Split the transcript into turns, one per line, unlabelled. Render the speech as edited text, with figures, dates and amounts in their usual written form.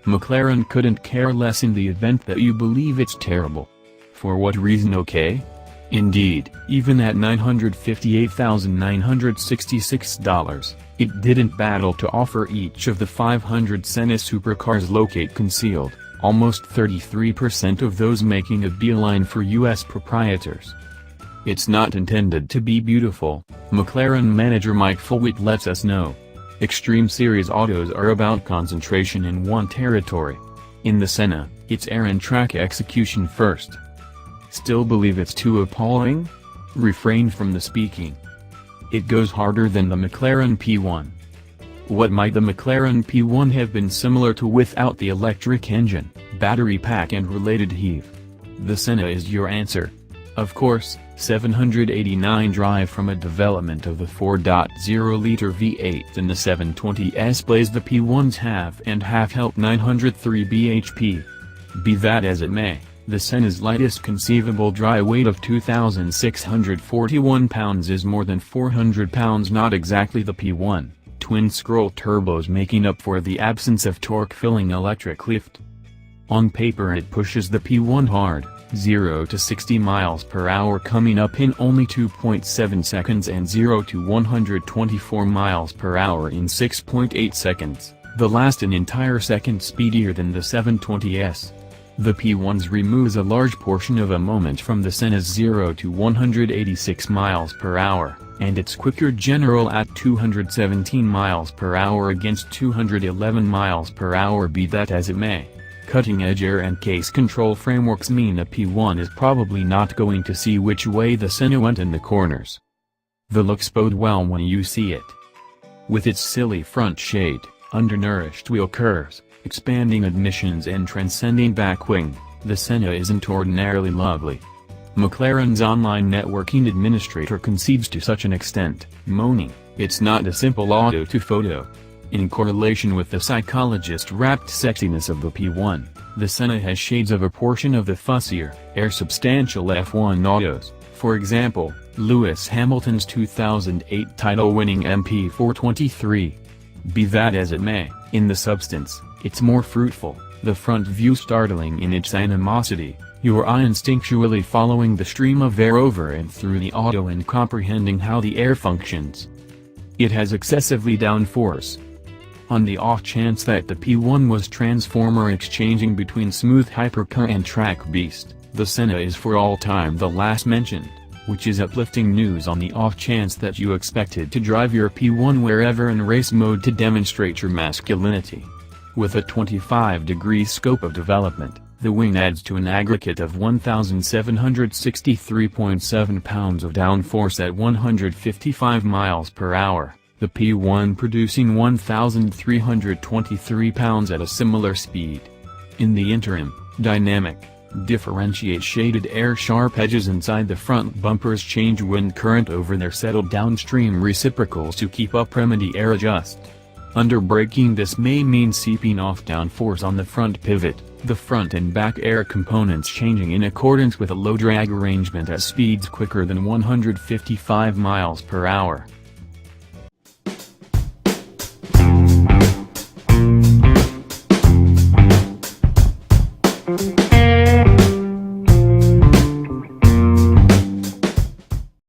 McLaren couldn't care less in the event that you believe it's terrible. For what reason? Okay? Indeed, even at $958,966, it didn't battle to offer each of the 500 Senna supercars locate concealed, almost 33% of those making a beeline for US proprietors. It's not intended to be beautiful, McLaren manager Mike Flewitt lets us know. Extreme Series autos are about concentration in one territory. In the Senna, it's air and track execution first. Still believe it's too appalling? Refrain from the speaking. It goes harder than the McLaren P1. What might the McLaren P1 have been similar to without the electric engine, battery pack and related heave? The Senna is your answer. Of course, 789 drive from a development of the 4.0-liter V8 and the 720S plays the P1's half help 903 bhp. Be that as it may, the Senna's lightest conceivable dry weight of 2,641 pounds is more than 400 pounds, not exactly the P1, twin-scroll turbos making up for the absence of torque-filling electric lift. On paper it pushes the P1 hard, 0 to 60 miles per hour coming up in only 2.7 seconds and 0 to 124 miles per hour in 6.8 seconds, the last an entire second speedier than the 720S. The P1's removes a large portion of a moment from the Senna's 0 to 186 miles per hour, and it's quicker general at 217 miles per hour against 211 miles per hour. Be that as it may, cutting-edge air and case control frameworks mean a P1 is probably not going to see which way the Senna went in the corners. The looks bode well when you see it. With its silly front shade, undernourished wheel curves, expanding admissions and transcending back wing, the Senna isn't ordinarily lovely. McLaren's online networking administrator concedes to such an extent, moaning, "It's not a simple auto to photo." In correlation with the psychologist-wrapped sexiness of the P1, the Senna has shades of a portion of the fussier, air-substantial F1 autos, for example, Lewis Hamilton's 2008 title-winning MP423. Be that as it may, in the substance, it's more fruitful, the front view startling in its animosity, your eye instinctually following the stream of air over and through the auto and comprehending how the air functions. It has excessively downforce. On the off chance that the P1 was transformer exchanging between smooth hypercar and track beast, the Senna is for all time the last mentioned, which is uplifting news on the off chance that you expected to drive your P1 wherever in race mode to demonstrate your masculinity. With a 25-degree scope of development, the wing adds to an aggregate of 1,763.7 pounds of downforce at 155 miles per hour. The P1 producing 1,323 pounds at a similar speed. In the interim, dynamic, differentiate shaded air sharp edges inside the front bumpers change wind current over their settled downstream reciprocals to keep up remedy air adjust. Under braking this may mean seeping off downforce on the front pivot, the front and back air components changing in accordance with a low drag arrangement at speeds quicker than 155 miles per hour.